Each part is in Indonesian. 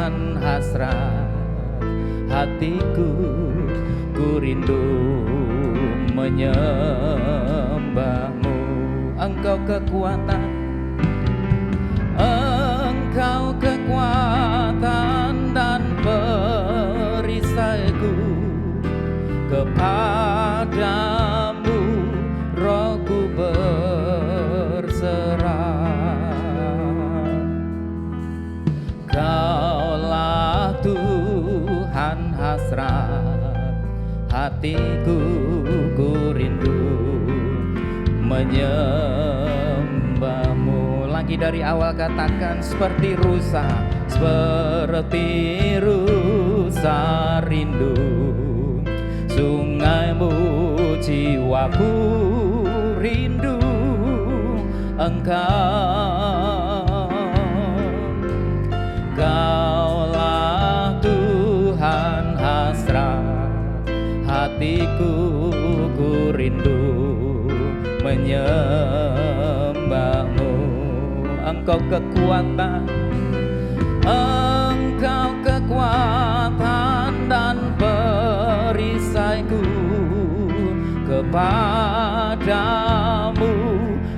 Tuhan hasrat hatiku, ku rindu menyembahmu. Engkau kekuatan, Engkau kekuatan dan perisaiku, kepadamu rohku berserah. Kaulah Tuhan hasrat hatiku, ku rindu menyembahmu. Lagi dari awal katakan, seperti rusa rindu sungaimu, jiwaku rindu Engkau. Kaulah Tuhan hasrat hatiku, ku rindu menyembahmu. Engkau kekuatan, Engkau kekuatan dan perisaiku, kepadamu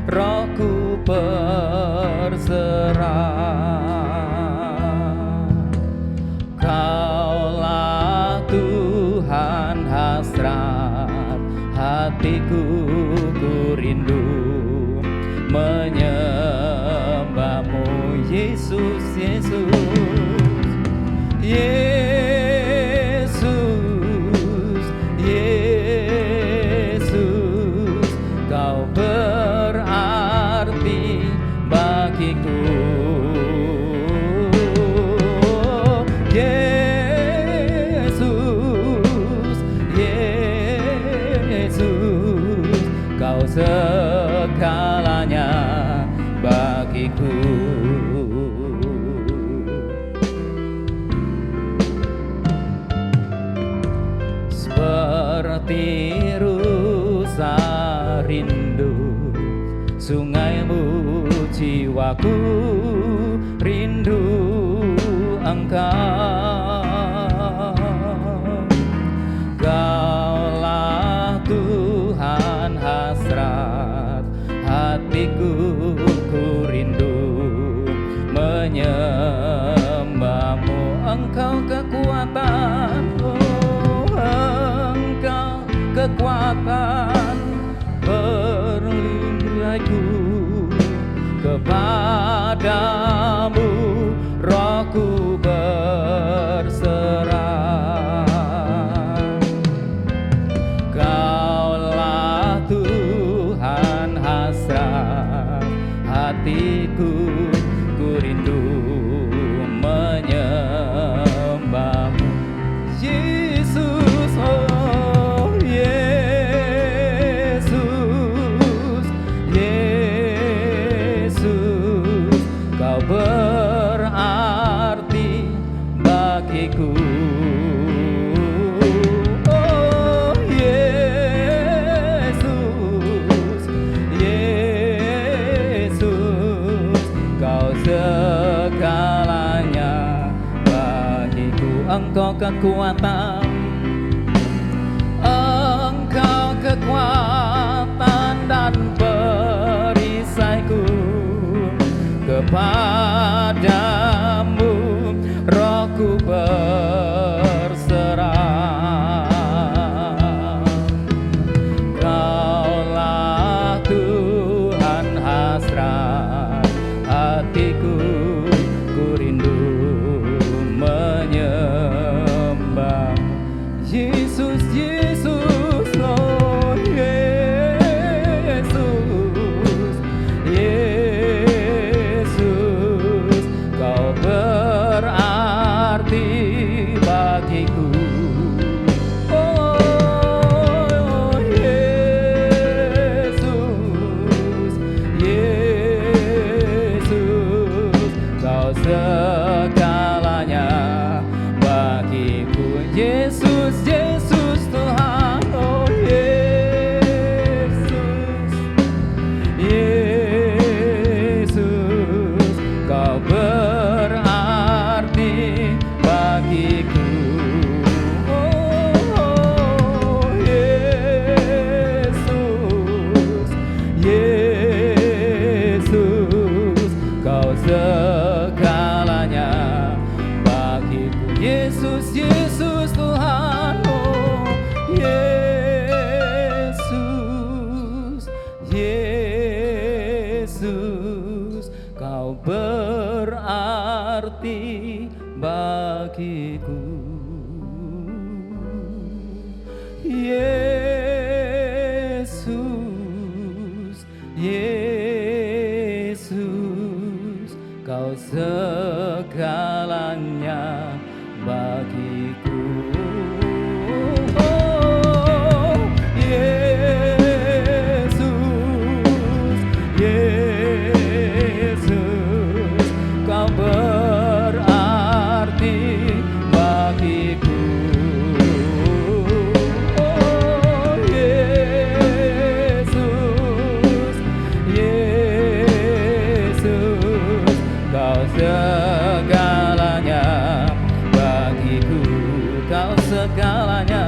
rohku berserah. Kaulah Tuhan hasrat hatiku, ku rindu menyembahmu. Yesus, Yesus, Yesus, Yesus, Kau berarti bagiku. Yesus, Yesus, Kau segalanya bagiku. Seperti rusa rindu sungaimu, jiwaku rindu Engkau. Kaulah Tuhan hasrat hatiku, ku rindu menyembahmu. Engkau kekuatan, Engkau kekuatan perlindunganku, kepadamu rohku berserah. Kaulah Tuhan hasrat hatiku, ku rindu menyembahmu. Yesus, oh Yesus, Yesus, Kau berarti bagiku. Oh Yesus, Yesus, Kau segalanya bagiku. Engkau kekuatan, Engkau kekuatan dan perisaiku, kepadamu rohku berserah. Kaulah Tuhan hasrat hatiku, ku rindu menyembah. Yesus, Yesus, oh Yesus, Yesus, Kau berarti segalanya bagiku. Yesus, Yesus Tuhan, oh Yesus, Yesus, Kau berarti bagiku. Yesus, Yesus, Kau segalanya bagiku. Oh, Yesus, Yesus, Kau berarti bagiku. Oh, Yesus, Yesus, Kau segalanya bagiku. Kau segalanya,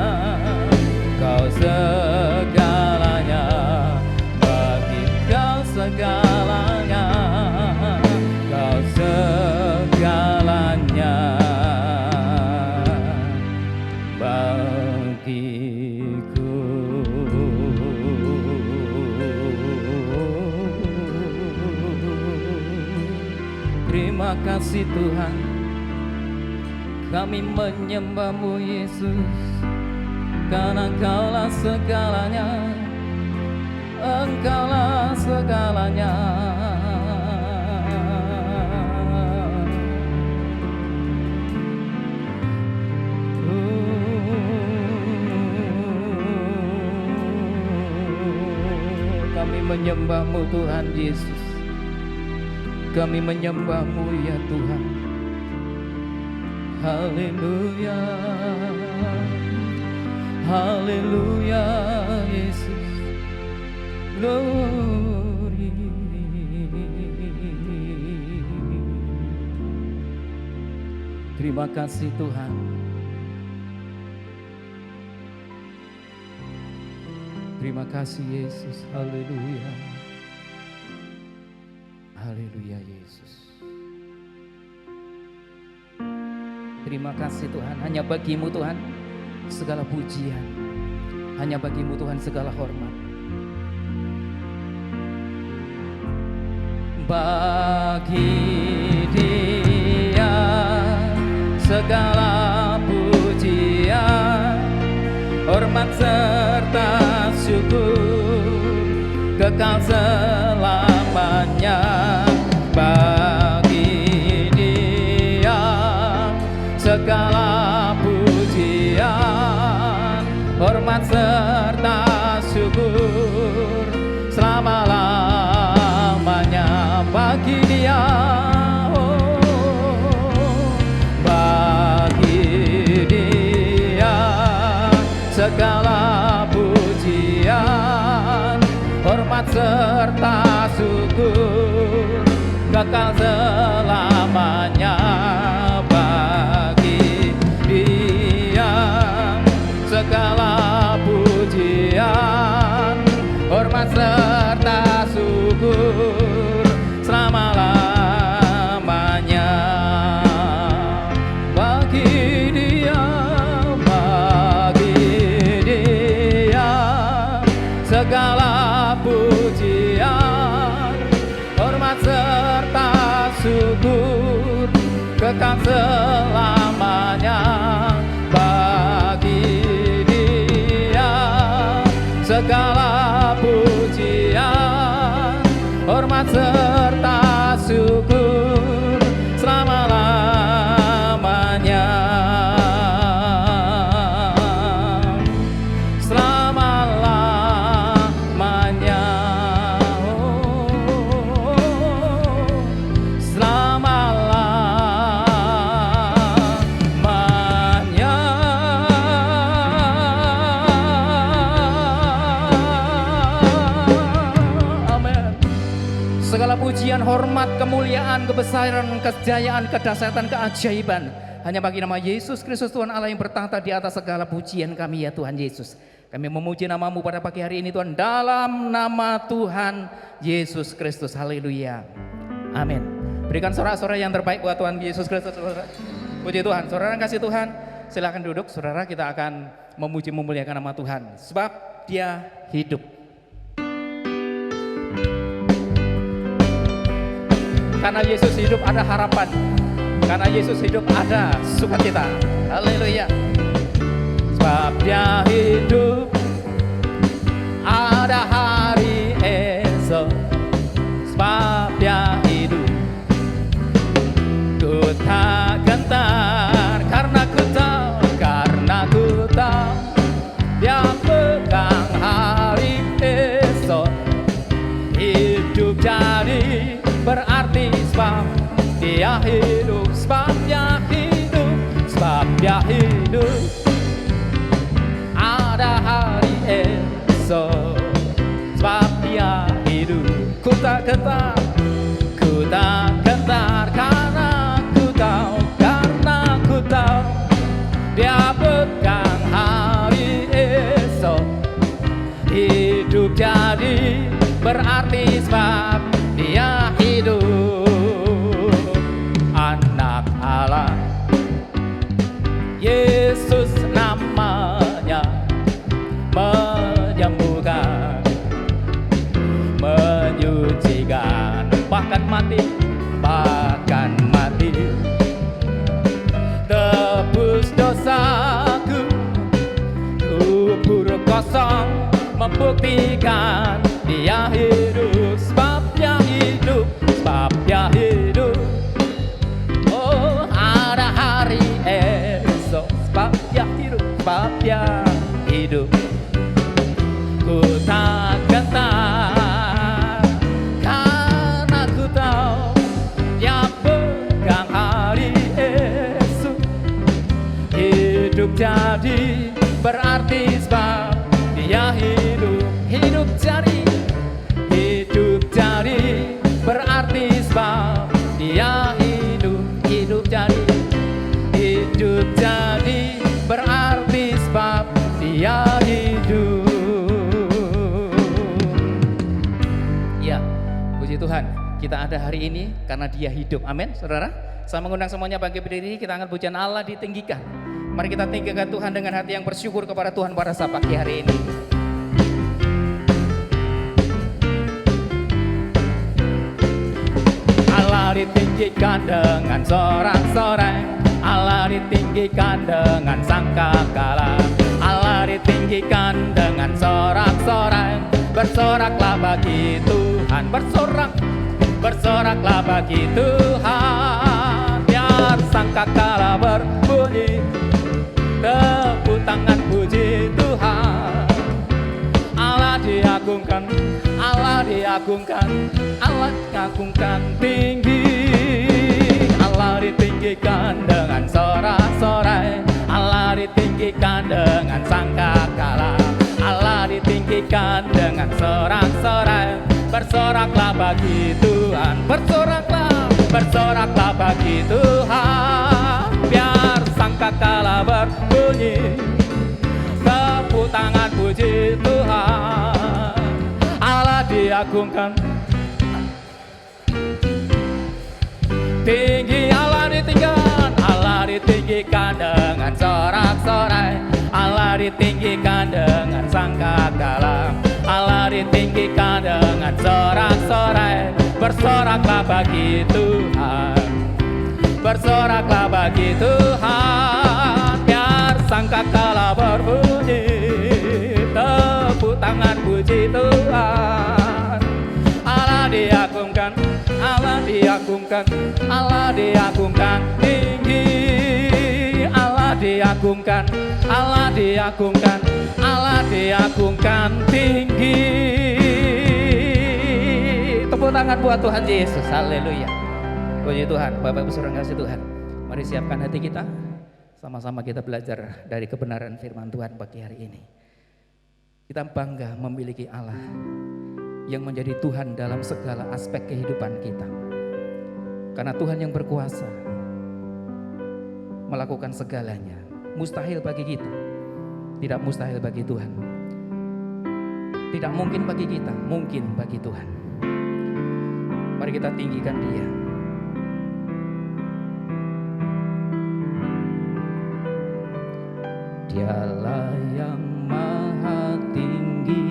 Kau segalanya bagi. Kau segalanya, Kau segalanya bagiku. Terima kasih Tuhan, kami menyembah-Mu Yesus, karena Engkaulah segalanya, Engkaulah segalanya. Kami menyembah-Mu Tuhan Yesus, kami menyembah-Mu ya Tuhan. Haleluya, haleluya Yesus, glory. Terima kasih Tuhan. Terima kasih Yesus, haleluya. Haleluya Yesus. Terima kasih Tuhan, hanya bagi-Mu Tuhan segala pujian, hanya bagi-Mu Tuhan segala hormat. Bagi Dia segala pujian, hormat serta syukur kekal selamanya. Bagi Dia segala pujian, hormat serta syukur selama-lamanya. Bagi Dia, oh, bagi Dia segala pujian, hormat serta syukur kekal selamanya. Bagi Dia segala pujian, hormat serta syukur selama-lamanya. Bagi Dia, bagi Dia segala pujian, hormat serta syukur kekal selamanya. Bagi Dia segala pujian, hormat serta syukur selama-lamanya. Selama-lamanya, oh, selama-lamanya. Amin. Segala pujian, hormat, kemuliaan, kebesaran, kejayaan, kedahsyatan, keajaiban hanya bagi nama Yesus Kristus Tuhan Allah yang bertahta di atas segala pujian kami ya Tuhan Yesus. Kami memuji nama-Mu pada pagi hari ini Tuhan, dalam nama Tuhan Yesus Kristus. Haleluya. Amin. Berikan sorak-sorai yang terbaik buat Tuhan Yesus Kristus, saudara. Puji Tuhan, saudara kasih Tuhan. Silakan duduk, saudara. Kita akan memuji memuliakan nama Tuhan, sebab Dia hidup. Karena Yesus hidup ada harapan. Karena Yesus hidup ada sukacita. Haleluya. Sebab Dia hidup, ada hari esok. Sebab Dia hidup, ku tak gentar. Karena ku tahu Dia pegang hari esok. Hidup jadi berarti sebab Dia hidup. Sebab Dia hidup, sebab Dia hidup, ada hari esok. Sebab Dia hidup, ku tak gentar, ku tak gentar. Karena ku tahu Dia pegang hari esok. Hidup jadi berarti sebab Dia hidup. Anak Allah, Yesus namanya, menyembuhkan, menyucikan, bahkan mati, tebus dosaku. Kubur kosong membuktikan Dia hidup. Sebab Dia hidup, sebab Dia hidup. Oh, ada hari esok. Sebab Dia hidup, sebab Dia hidup. Ku tak gentar, karena ku tahu Dia pegang hari esok. Hidup jadi berarti sebab Dia hidup. Hidup jadi berarti sebab Dia hidup. Hidup jadi berarti sebab Dia hidup. Ya, puji Tuhan, kita ada hari ini karena Dia hidup. Amin, saudara. Saya mengundang semuanya bangkit berdiri. Kita angkat pujian Allah ditinggikan. Mari kita tinggikan Tuhan dengan hati yang bersyukur kepada Tuhan pada saat pagi hari ini. Allah ditinggikan dengan sorak-sorai, Allah ditinggikan dengan sangkakala, Allah ditinggikan dengan sorak-sorai. Bersoraklah bagi Tuhan, bersoraklah bagi Tuhan. Biar sangkakala berbunyi, tepuk tangan puji Tuhan. Allah diagungkan, Allah diagungkan, Allah diagungkan tinggi. Allah ditinggikan dengan sorak-sorai, Allah ditinggikan dengan sangkakala, Allah ditinggikan dengan sorak-sorai. Bersoraklah bagi Tuhan, bersoraklah bagi Tuhan. Biar sangkakala berbunyi, tepuk tangan puji Tuhan. Allah diagungkan, tinggi Allah ditinggikan, Allah ditinggikan dengan sorak-sorai, Allah ditinggikan dengan sangkakala, Allah ditinggikan dengan sorak-sorai. Bersoraklah bagi Tuhan, bersoraklah bagi Tuhan. Biar sangkakala berbunyi, tepuk tangan puji Tuhan. Allah diagungkan, Allah diagungkan, Allah diagungkan tinggi. Allah diagungkan, Allah diagungkan, Allah diagungkan tinggi. Tepuk tangan buat Tuhan Yesus. Haleluya. Puji Tuhan. Bapak Ibu Saudara kasih Tuhan, mari siapkan hati kita. Sama-sama kita belajar dari kebenaran firman Tuhan pagi hari ini. Kita bangga memiliki Allah yang menjadi Tuhan dalam segala aspek kehidupan kita. Karena Tuhan yang berkuasa melakukan segalanya. Mustahil bagi kita, tidak mustahil bagi Tuhan. Tidak mungkin bagi kita, mungkin bagi Tuhan. Mari Mari kita tinggikan Dia. Dialah yang maha tinggi,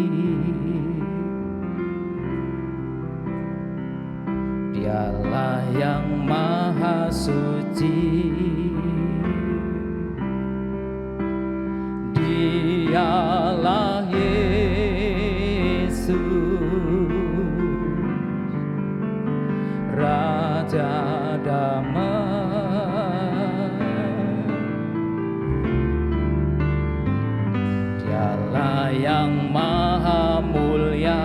Dialah yang maha suci, Dialah Yesus, Raja damai. Dialah yang maha mulia,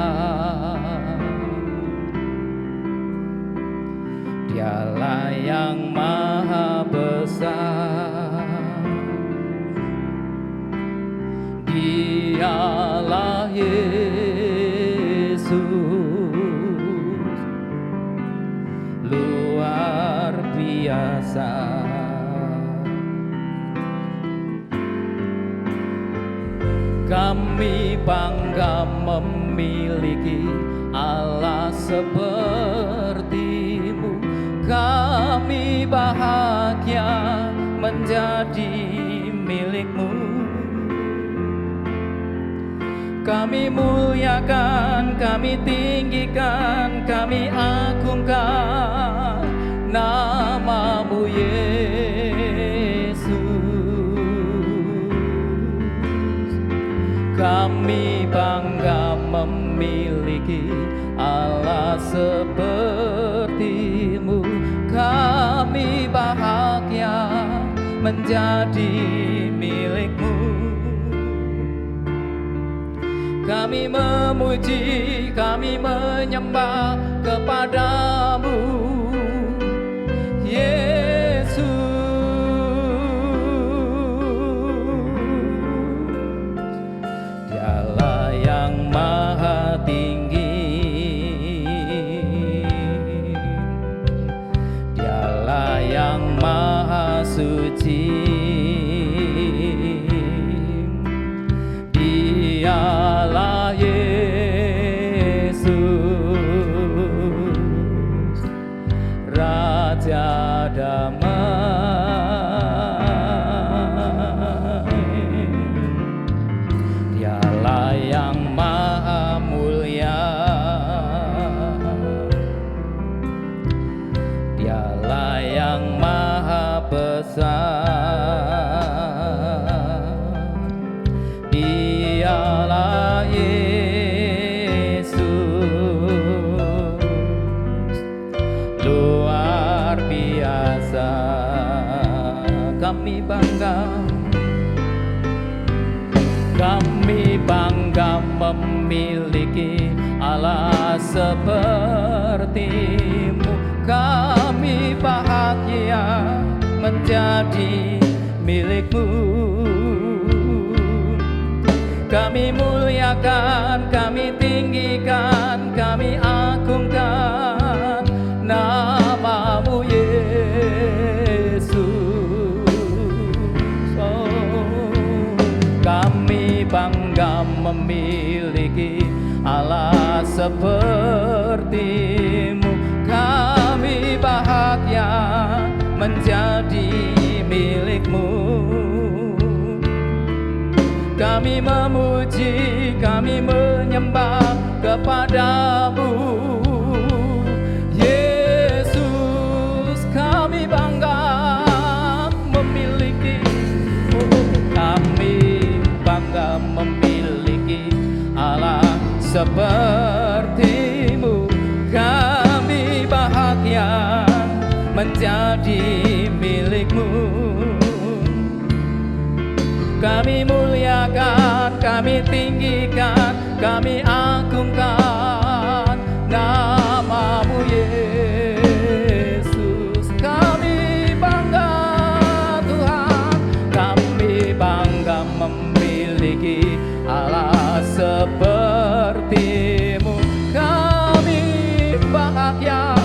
Dialah yang maha besar, Dialah Yesus, luar biasa. Kami bangga memiliki Allah seperti-Mu. Kami bahagia menjadi milik-Mu. Kami muliakan, kami tinggikan, kami agungkan nama-Mu Yesus. Kami bangga memiliki Allah seperti-Mu. Kami bahagia menjadi milik-Mu. Kami memuji, kami menyembah kepada-Mu Yesus. Dialah yang maha tinggi, Dialah yang maha suci, Dialah Yesus, Raja damai. Dialah yang maha mulia, Dialah yang maha besar, Dialah Yesus, luar biasa. Kami bangga memiliki Allah seperti-Mu. Kami bahagia menjadi milik-Mu. Kami muliakan, kami tinggikan, kami agungkan nama-Mu Yesus. Kami bangga memiliki Allah seperti-Mu. Kami bahagia menjadi milik-Mu. Kami memuji, kami menyembah kepada-Mu Yesus. Kami bangga memiliki, kami bangga memiliki Allah seperti-Mu. Kami bahagia menjadi milik-Mu. Kami muliakan, kami tinggikan, kami agungkan nama-Mu Yesus. Kami bangga Tuhan, kami bangga memiliki Allah seperti-Mu. Kami bahagia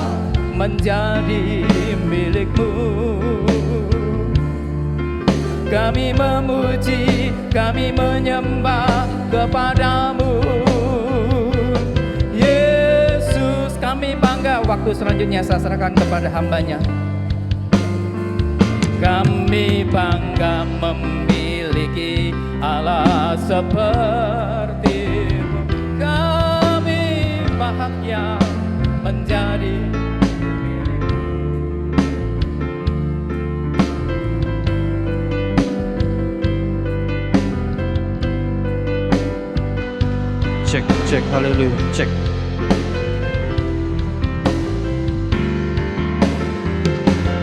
menjadi milik-Mu. Kami memuji, kami menyembah kepada-Mu Yesus. Kami bangga Haleluya. Waktu selanjutnya saya serahkan kepada hambanya. Kami bangga memiliki Allah seperti-Mu. Kami bahagia menjadi cek, haleluya, cek.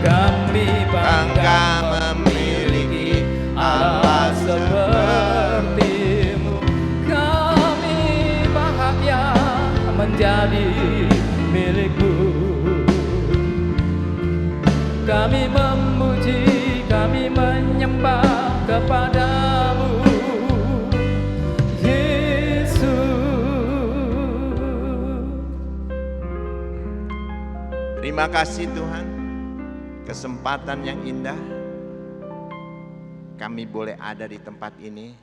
Kami bangga memiliki Allah seperti-Mu. Kami bahagia menjadi milik-Mu. Kami memuji, kami menyembah kepada-Mu, Terima kasih Tuhan, kesempatan yang indah kami boleh ada di tempat ini,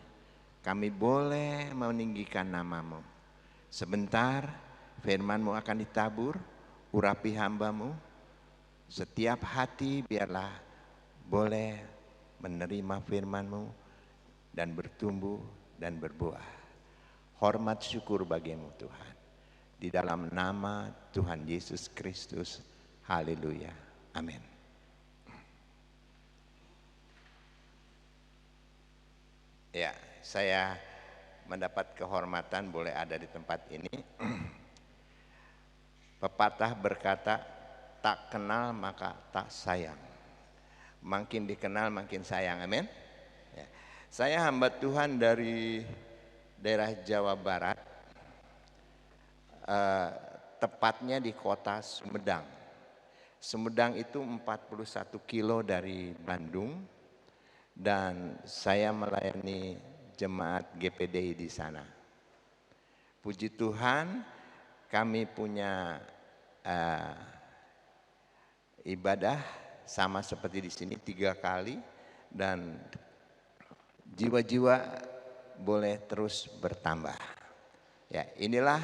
kami boleh meninggikan nama-Mu. Sebentar firman-Mu akan ditabur, urapi hamba-Mu, setiap hati biarlah boleh menerima firman-Mu dan bertumbuh dan berbuah. Hormat syukur bagi-Mu Tuhan, di dalam nama Tuhan Yesus Kristus. Haleluya. Amin. Ya, saya mendapat kehormatan boleh ada di tempat ini. Pepatah berkata, tak kenal maka tak sayang. Makin dikenal makin sayang. Amin. Ya. Saya hamba Tuhan dari daerah Jawa Barat, tepatnya di kota Sumedang. Sumedang itu 41 kilo dari Bandung, dan saya melayani jemaat GPDI di sana. Puji Tuhan, kami punya ibadah sama seperti di sini 3 kali, dan jiwa-jiwa boleh terus bertambah. Ya, inilah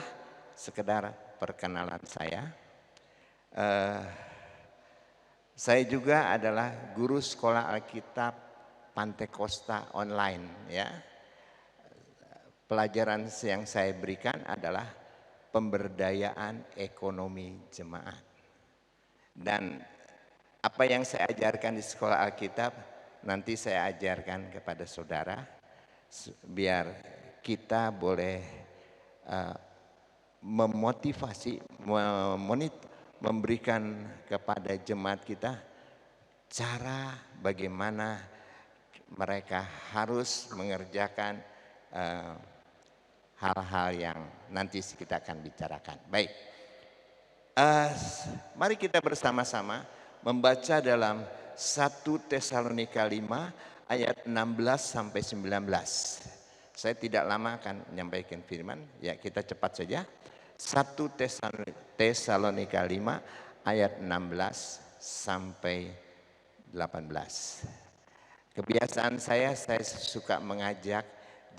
sekedar perkenalan saya. Saya juga adalah guru sekolah Alkitab Pantekosta online, ya. Pelajaran yang saya berikan adalah pemberdayaan ekonomi jemaat. Dan apa yang saya ajarkan di sekolah Alkitab nanti saya ajarkan kepada saudara, biar kita boleh memotivasi, memberikan kepada jemaat kita cara bagaimana mereka harus mengerjakan hal-hal yang nanti kita akan bicarakan. Baik, mari kita bersama-sama membaca dalam 1 Tesalonika 5 ayat 16 sampai 19. Saya tidak lama akan menyampaikan firman, ya kita cepat saja. 1 Tesalonika 5 ayat 16 sampai 18. Kebiasaan saya suka mengajak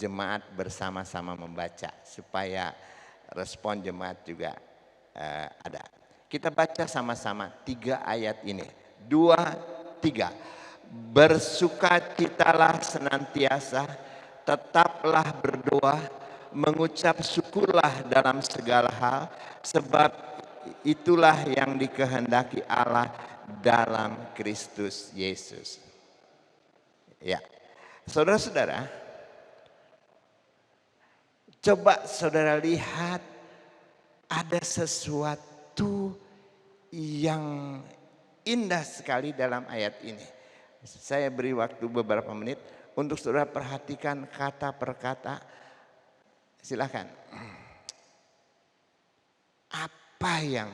jemaat bersama-sama membaca supaya respon jemaat juga ada. Kita baca sama-sama 3 ayat ini. 2, 3. Bersukacitalah senantiasa, tetaplah berdoa, mengucap syukurlah dalam segala hal, sebab itulah yang dikehendaki Allah dalam Kristus Yesus. Ya, saudara-saudara, coba saudara lihat ada sesuatu yang indah sekali dalam ayat ini. Saya beri waktu beberapa menit untuk saudara perhatikan kata per kata. Silakan. Apa yang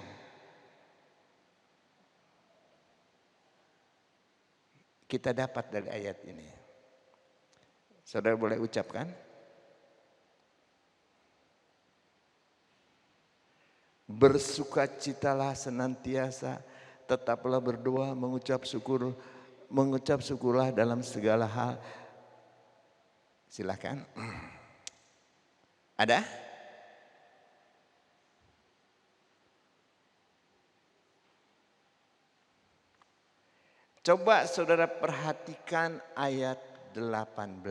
kita dapat dari ayat ini? Saudara boleh ucapkan? Bersukacitalah senantiasa, tetaplah berdoa, mengucap syukurlah dalam segala hal. Silakan. Ada? Coba saudara perhatikan ayat 18.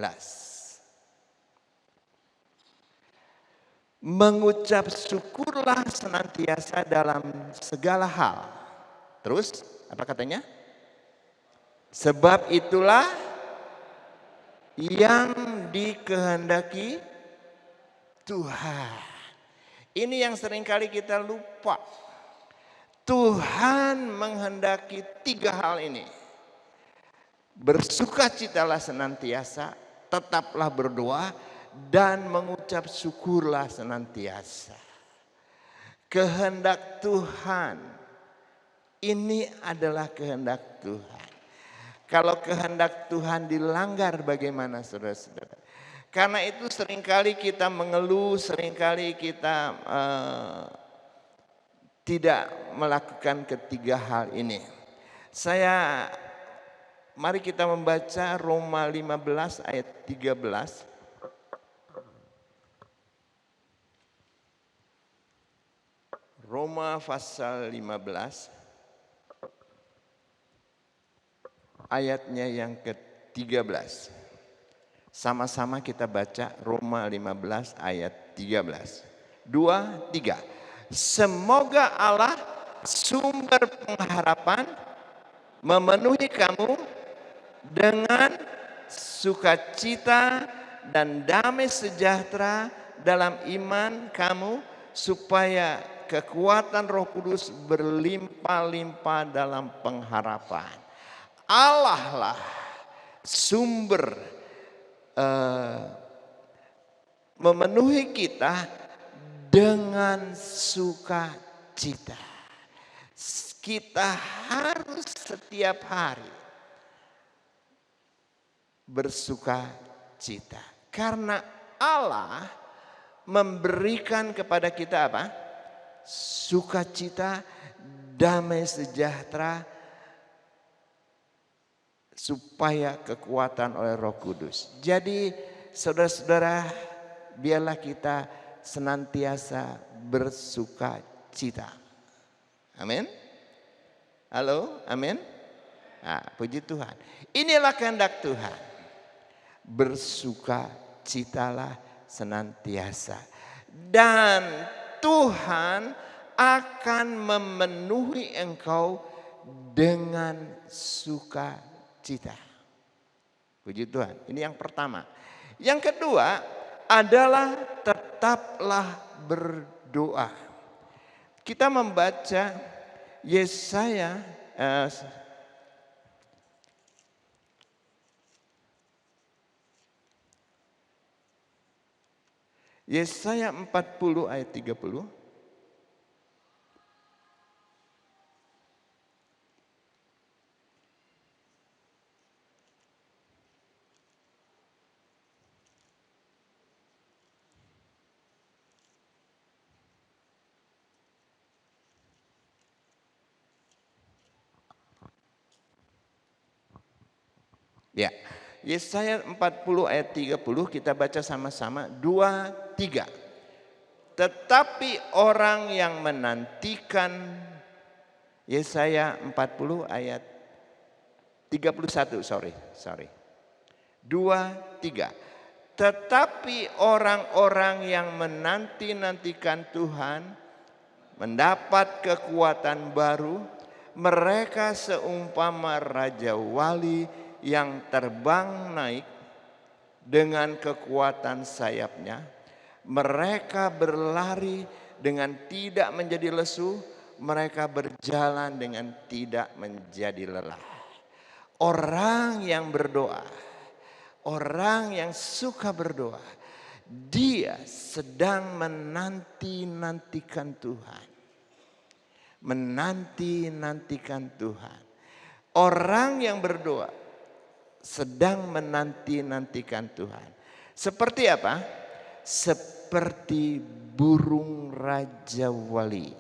Mengucap syukurlah senantiasa dalam segala hal. Terus apa katanya? Sebab itulah yang dikehendaki Tuhan. Ini yang seringkali kita lupa. Tuhan menghendaki 3 hal ini. Bersukacitalah senantiasa, tetaplah berdoa, dan mengucap syukurlah senantiasa. Kehendak Tuhan, ini adalah kehendak Tuhan. Kalau kehendak Tuhan dilanggar bagaimana saudara-saudara? Karena itu seringkali kita mengeluh, seringkali kita tidak melakukan ketiga hal ini. Mari kita membaca Roma 15 ayat 13. Roma pasal 15 ayatnya yang ke-13. Sama-sama kita baca Roma 15 ayat 13. 2, 3. Semoga Allah sumber pengharapan memenuhi kamu dengan sukacita dan damai sejahtera dalam iman kamu, supaya kekuatan Roh Kudus berlimpah-limpah dalam pengharapan. Allah lah sumber memenuhi kita dengan sukacita. Kita harus setiap hari bersukacita. Karena Allah memberikan kepada kita apa? Sukacita, damai sejahtera, supaya kekuatan oleh Roh Kudus. Jadi saudara-saudara, biarlah kita senantiasa bersukacita. Amin. Halo, amin. Nah, puji Tuhan. Inilah kehendak Tuhan. Bersukacitalah senantiasa. Dan Tuhan akan memenuhi engkau dengan sukacita. Puji Tuhan. Ini yang pertama. Yang kedua adalah tetaplah berdoa. Kita membaca Yesaya Yesaya 40 ayat 30. Ya, Yesaya 40 ayat 30 kita baca sama-sama 2, 3. Tetapi orang yang menantikan, Yesaya 40 ayat 31, sorry. 2, 3. Tetapi orang-orang yang menanti-nantikan Tuhan mendapat kekuatan baru, mereka seumpama raja wali yang terbang naik dengan kekuatan sayapnya. Mereka berlari dengan tidak menjadi lesu, mereka berjalan dengan tidak menjadi lelah. Orang yang berdoa, orang yang suka berdoa, dia sedang menanti-nantikan Tuhan. Menanti-nantikan Tuhan. Orang yang berdoa sedang menanti-nantikan Tuhan. Seperti apa? Seperti burung raja wali.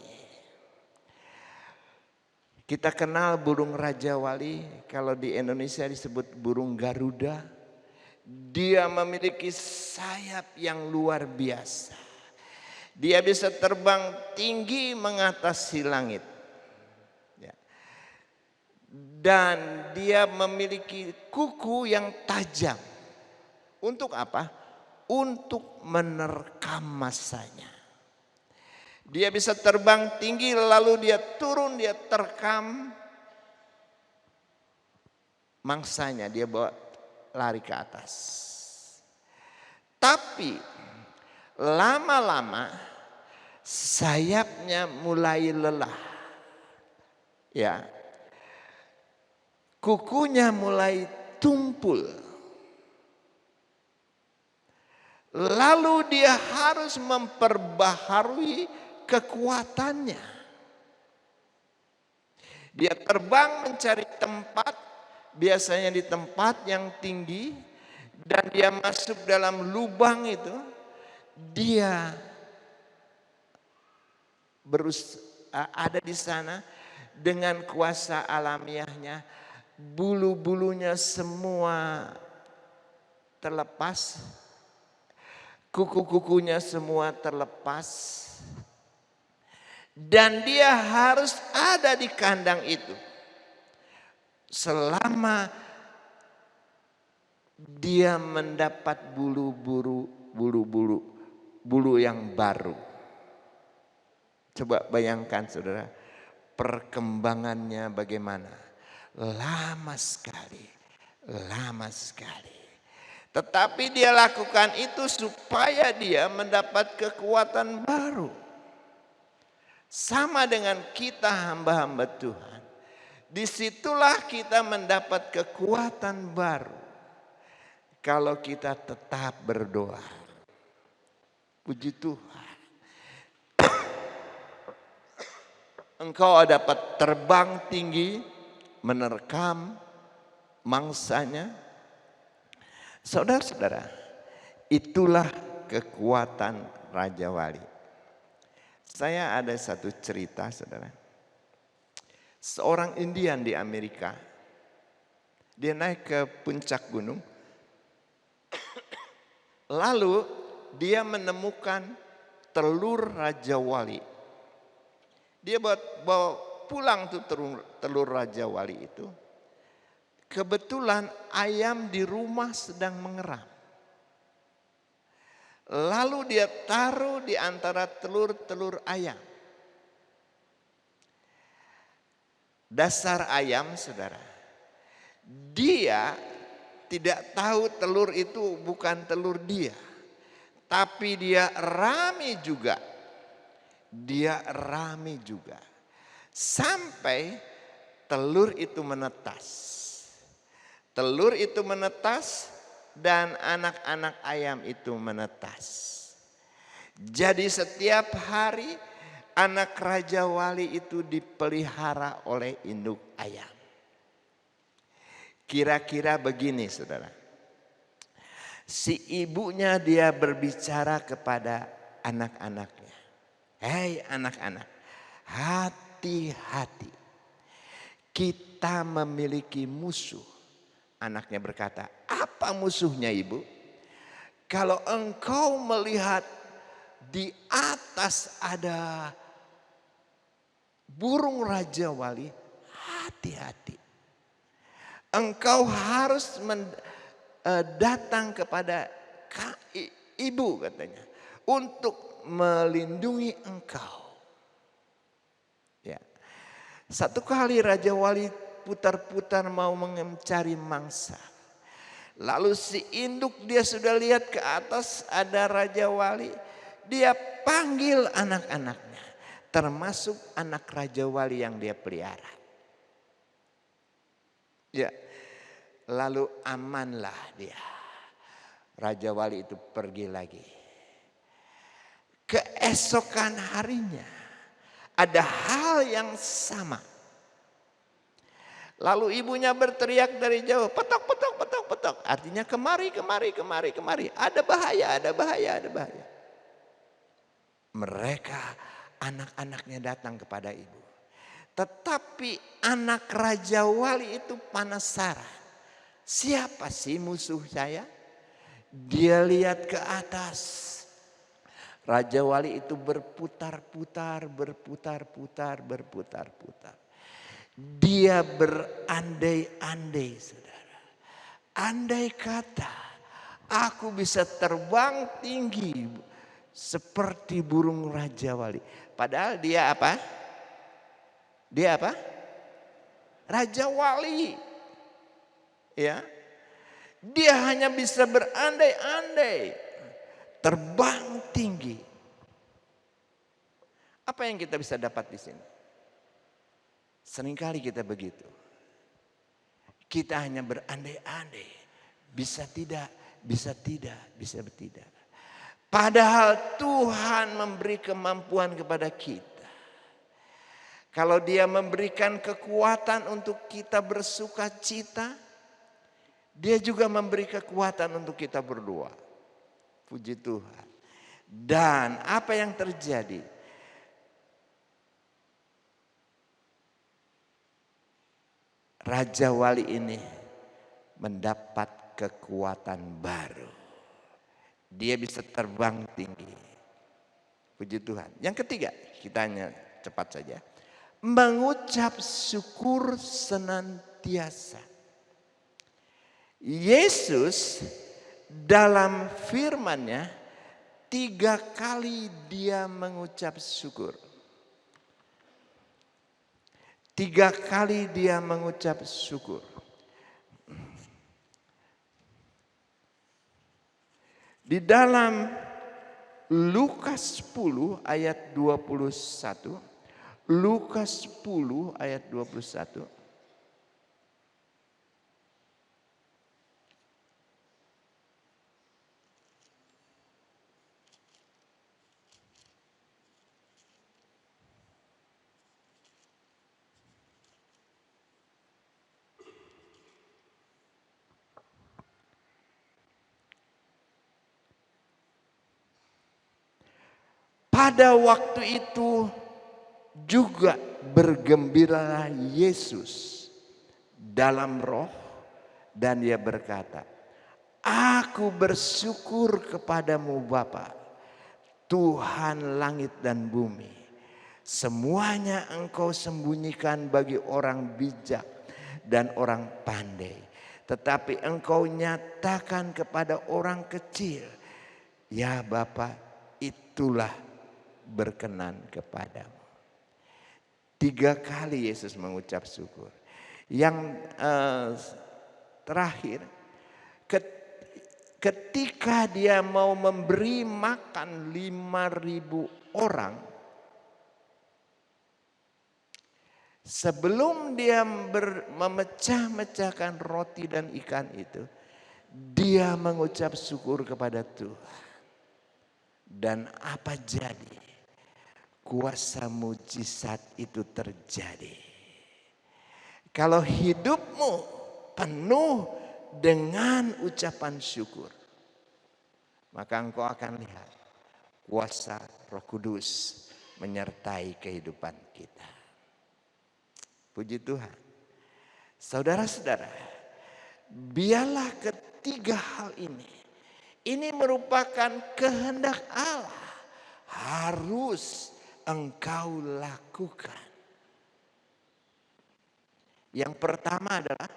Kita kenal burung raja wali, kalau di Indonesia disebut burung Garuda. Dia memiliki sayap yang luar biasa. Dia bisa terbang tinggi mengatasi langit. dan dia memiliki kuku yang tajam. Untuk apa? Untuk menerkam masanya. Dia bisa terbang tinggi lalu dia turun, dia terkam mangsanya, dia bawa lari ke atas. Tapi lama-lama sayapnya mulai lelah. Ya. Kukunya mulai tumpul. Lalu dia harus memperbaharui kekuatannya. Dia terbang mencari tempat, biasanya di tempat yang tinggi, dan dia masuk dalam lubang itu. Dia ada di sana dengan kuasa alamiahnya, bulu-bulunya semua terlepas, kuku-kukunya semua terlepas, dan dia harus ada di kandang itu selama dia mendapat bulu yang baru. Coba bayangkan saudara, perkembangannya bagaimana? Lama sekali, lama sekali. Tetapi dia lakukan itu supaya dia mendapat kekuatan baru. Sama dengan kita hamba-hamba Tuhan. Disitulah kita mendapat kekuatan baru. Kalau kita tetap berdoa. Puji Tuhan. Engkau dapat terbang tinggi, menerkam mangsanya. Saudara-saudara, itulah kekuatan Raja Wali. Saya ada satu cerita, saudara. Seorang Indian di Amerika, dia naik ke puncak gunung, lalu dia menemukan telur Raja Wali. Dia bawa pulang tuh telur Raja Wali itu. Kebetulan ayam di rumah sedang mengeram. Lalu dia taruh di antara telur-telur ayam. Dasar ayam, saudara, dia tidak tahu telur itu bukan telur dia. Tapi dia rame juga. Dia rame juga. Sampai telur itu menetas. Telur itu menetas dan anak-anak ayam itu menetas. Jadi setiap hari anak Raja Wali itu dipelihara oleh induk ayam. Kira-kira begini, saudara. Si ibunya dia berbicara kepada anak-anaknya. Hei anak-anak, hati-hati. Kita memiliki musuh. Anaknya berkata, apa musuhnya ibu? Kalau engkau melihat di atas ada burung Raja Wali, hati-hati. Engkau harus datang kepada ibu katanya. Untuk melindungi engkau. Ya. Satu kali Raja Wali putar-putar mau mencari mangsa. Lalu si induk dia sudah lihat ke atas ada Raja Wali. Dia panggil anak-anaknya. Termasuk anak Raja Wali yang dia pelihara. Ya. Lalu amanlah dia. Raja Wali itu pergi lagi. Keesokan harinya ada hal yang sama. Lalu ibunya berteriak dari jauh, petok, petok, petok, petok. Artinya kemari, kemari, kemari, kemari. Ada bahaya, ada bahaya, ada bahaya. Mereka, anak-anaknya datang kepada ibu. Tetapi anak Raja Wali itu penasaran. Siapa sih musuh saya? Dia lihat ke atas. Raja Wali itu berputar-putar, berputar-putar, berputar-putar. Dia berada berandai-andai, saudara. Andai kata aku bisa terbang tinggi seperti burung Raja Wali. Padahal dia apa? Dia apa? Raja Wali. Ya. Dia hanya bisa berandai-andai, terbang tinggi. Apa yang kita bisa dapat di sini? Seringkali kita begitu. Kita hanya berandai-andai, bisa tidak, bisa tidak, bisa tidak. Padahal Tuhan memberi kemampuan kepada kita. Kalau Dia memberikan kekuatan untuk kita bersuka cita, Dia juga memberi kekuatan untuk kita berdoa. Puji Tuhan. Dan apa yang terjadi? Raja Wali ini mendapat kekuatan baru. Dia bisa terbang tinggi. Puji Tuhan. Yang ketiga, kita hanya cepat saja. Mengucap syukur senantiasa. Yesus dalam firman-Nya 3 kali Dia mengucap syukur. 3 kali Dia mengucap syukur. Di dalam Lukas 10 ayat 21. Lukas 10 ayat 21. Pada waktu itu juga bergembiralah Yesus dalam roh dan Dia berkata, aku bersyukur kepadamu Bapa, Tuhan langit dan bumi. Semuanya Engkau sembunyikan bagi orang bijak dan orang pandai. Tetapi Engkau nyatakan kepada orang kecil. Ya Bapa, itulah berkenan kepadamu. 3 kali Yesus mengucap syukur. Yang terakhir, ketika Dia mau memberi makan 5.000 orang, sebelum Dia memecah-mecahkan roti dan ikan itu, Dia mengucap syukur kepada Tuhan. Dan apa jadi? Kuasa mujizat itu terjadi. Kalau hidupmu penuh dengan ucapan syukur, maka engkau akan lihat kuasa Roh Kudus menyertai kehidupan kita. Puji Tuhan. Saudara-saudara, biarlah ketiga hal ini merupakan kehendak Allah, harus engkau lakukan. Yang pertama adalah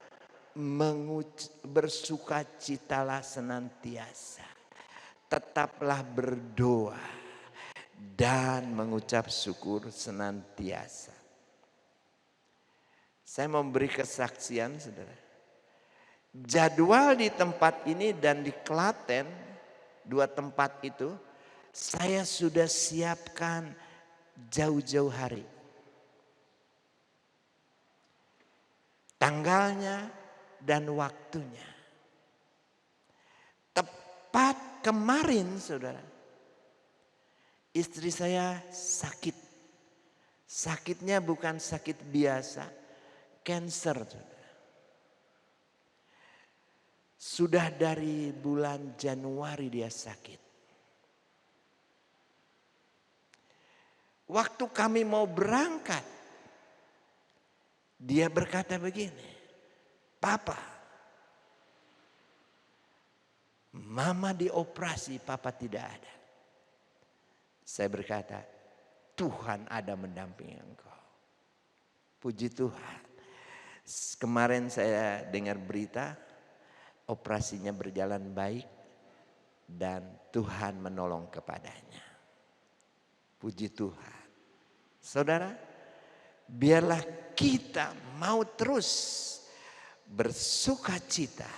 bersukacitalah senantiasa. Tetaplah berdoa dan mengucap syukur senantiasa. Saya memberi kesaksian, saudara. Jadwal di tempat ini dan di Klaten, 2 tempat itu, saya sudah siapkan jauh-jauh hari. Tanggalnya dan waktunya. Tepat kemarin, saudara, istri saya sakit. Sakitnya bukan sakit biasa, cancer, saudara. Sudah dari bulan Januari dia sakit. Waktu kami mau berangkat, dia berkata begini, Papa, Mama dioperasi, Papa tidak ada. Saya berkata, Tuhan ada mendampingi engkau. Puji Tuhan. Kemarin saya dengar berita operasinya berjalan baik dan Tuhan menolong kepadanya. Puji Tuhan. Saudara, biarlah kita mau terus bersukacita,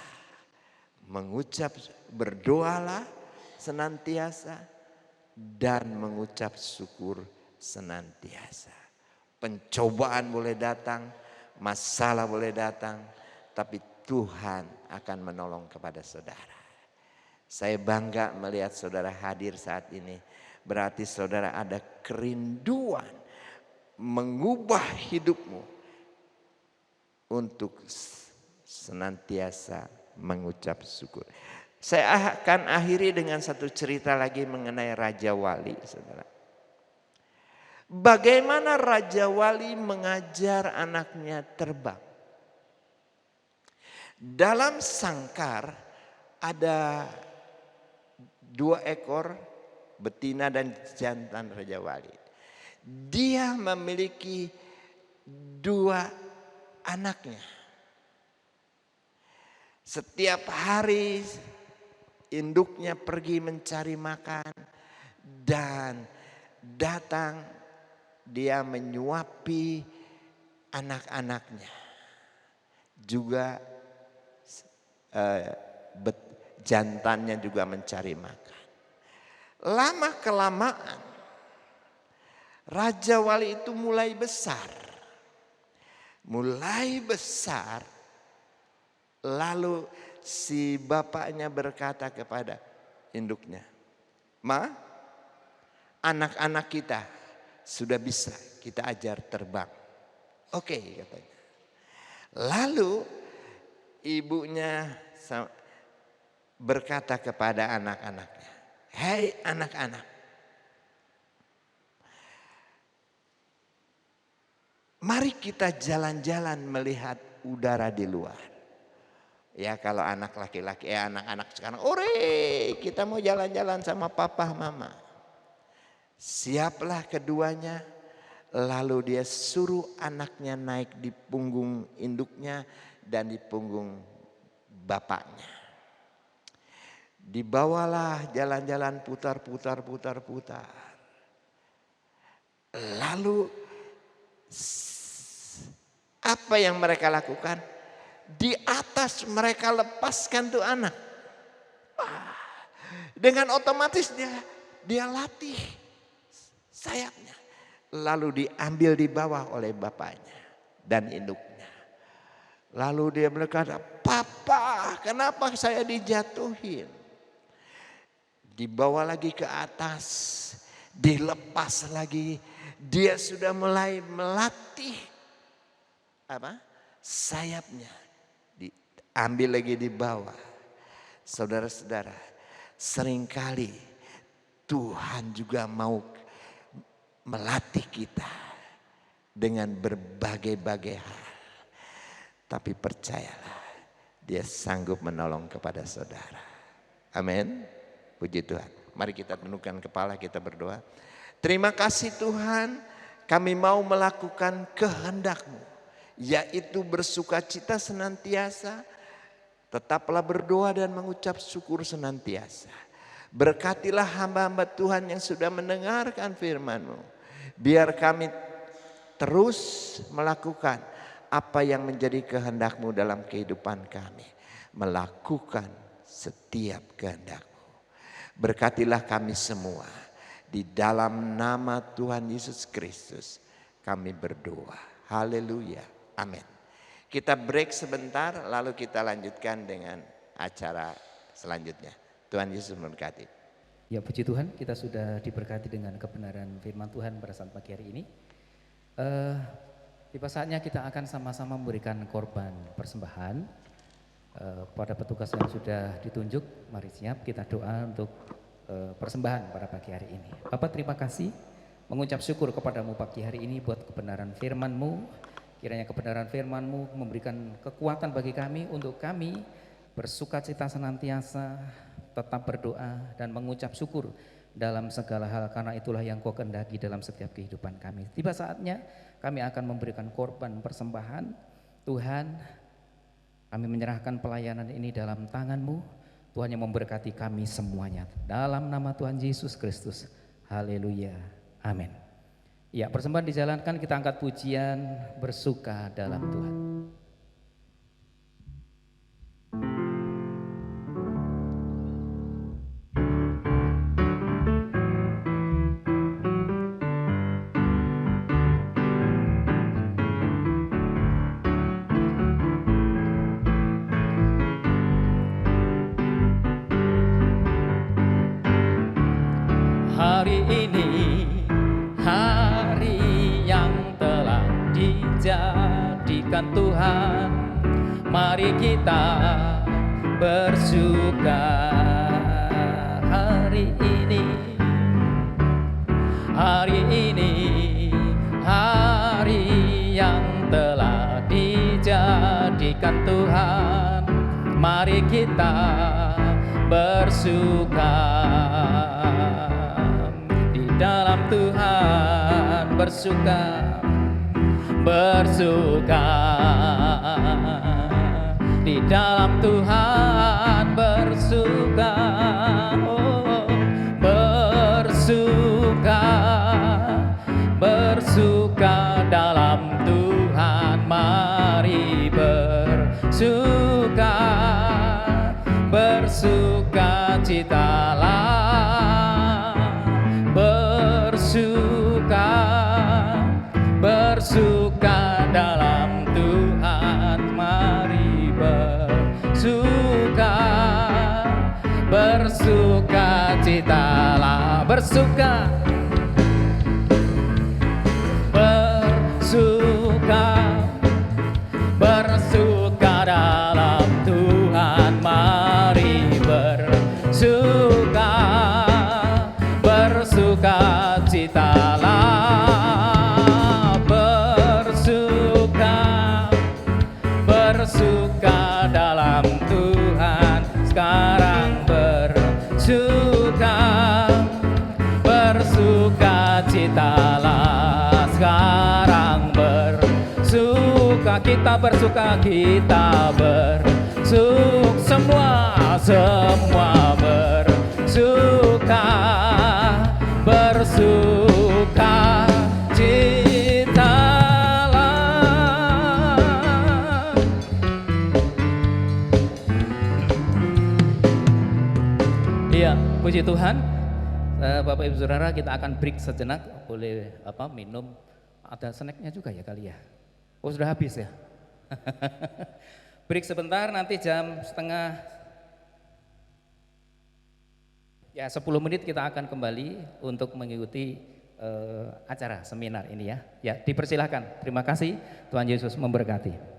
mengucap, berdoalah senantiasa dan mengucap syukur senantiasa. Pencobaan boleh datang, masalah boleh datang, tapi Tuhan akan menolong kepada saudara. Saya bangga melihat saudara hadir saat ini. Berarti saudara ada kerinduan mengubah hidupmu untuk senantiasa mengucap syukur. Saya akan akhiri dengan satu cerita lagi mengenai Raja Wali, saudara. Bagaimana Raja Wali mengajar anaknya terbang. Dalam sangkar ada 2 ekor betina dan jantan Raja Wali. Dia memiliki 2 anaknya. Setiap hari induknya pergi mencari makan dan datang dia menyuapi anak-anaknya. Juga jantannya juga mencari makan. Lama kelamaan Raja Wali itu mulai besar. Mulai besar, lalu si bapaknya berkata kepada induknya, "Ma, anak-anak kita sudah bisa kita ajar terbang." Oke, katanya. Lalu ibunya berkata kepada anak-anaknya, "Hei anak-anak, mari kita jalan-jalan melihat udara di luar." Ya kalau anak laki-laki, anak-anak sekarang, "Ore, kita mau jalan-jalan sama papa mama." Siaplah keduanya, lalu dia suruh anaknya naik di punggung induknya dan di punggung bapaknya. Dibawalah jalan-jalan putar-putar. Lalu apa yang mereka lakukan? Di atas mereka lepaskan tuh anak. Dengan otomatis dia latih sayapnya. Lalu diambil di bawah oleh bapaknya dan induknya. Lalu dia berkata, "Papa, kenapa saya dijatuhin?" Dibawa lagi ke atas, dilepas lagi. Dia sudah mulai melatih sayapnya. Diambil lagi di bawah. Saudara-saudara, seringkali Tuhan juga mau melatih kita dengan berbagai-bagai hal. Tapi percayalah, dia sanggup menolong kepada saudara. Amin. Puji Tuhan. Mari kita tundukkan kepala, kita berdoa. Terima kasih Tuhan, kami mau melakukan kehendak-Mu, yaitu bersukacita senantiasa, tetaplah berdoa dan mengucap syukur senantiasa. Berkatilah hamba-hamba Tuhan yang sudah mendengarkan firman-Mu. Biar kami terus melakukan apa yang menjadi kehendak-Mu dalam kehidupan kami. Melakukan setiap kehendak-Mu. Berkatilah kami semua. Di dalam nama Tuhan Yesus Kristus kami berdoa. Haleluya. Amin. Kita break sebentar lalu kita lanjutkan dengan acara selanjutnya. Tuhan Yesus memberkati. Ya puji Tuhan, kita sudah diberkati dengan kebenaran firman Tuhan pada saat pagi hari ini. Tiba saatnya kita akan sama-sama memberikan korban persembahan. Pada petugas yang sudah ditunjuk, mari siap kita doa untuk persembahan pada pagi hari ini. Bapak terima kasih, mengucap syukur kepadamu pagi hari ini buat kebenaran firman-Mu. Kiranya kebenaran firman-Mu memberikan kekuatan bagi kami untuk kami bersukacita senantiasa, tetap berdoa dan mengucap syukur dalam segala hal, karena itulah yang Kau kehendaki dalam setiap kehidupan kami. Tiba saatnya kami akan memberikan korban persembahan Tuhan, kami menyerahkan pelayanan ini dalam tangan-Mu. Tuhan yang memberkati kami semuanya. Dalam nama Tuhan Yesus Kristus. Haleluya. Amin. Ya, persembahan dijalankan, kita angkat pujian bersuka dalam Tuhan. Hari ini hari yang telah dijadikan Tuhan, mari kita bersuka. Hari ini hari yang telah dijadikan Tuhan, mari kita bersuka. Dalam Tuhan bersuka, bersuka. Di dalam Tuhan bersuka, oh, bersuka, bersuka dalam Tuhan. Mari bersuka, bersuka citalah. Bersuka, bersuka dalam Tuhan. Mari bersuka, bersuka citalah. Bersuka, bersuka, bersuka dalam Tuhan. Mari bersuka, bersuka citalah. Bersuka, bersuka dalam Tuhan. Sekarang bersuka, bersuka citalah. Sekarang bersuka, kita bersuka, kita bersuka. Semua bersuka, bersuka citalah. Iya, puji Tuhan. Bapak Ibu Saudara, kita akan break sejenak. Boleh minum, ada snacknya juga ya kali ya. Oh, sudah habis ya. Break sebentar, nanti jam setengah 10 menit kita akan kembali untuk mengikuti acara seminar ini ya. Ya, dipersilahkan. Terima kasih. Tuhan Yesus memberkati.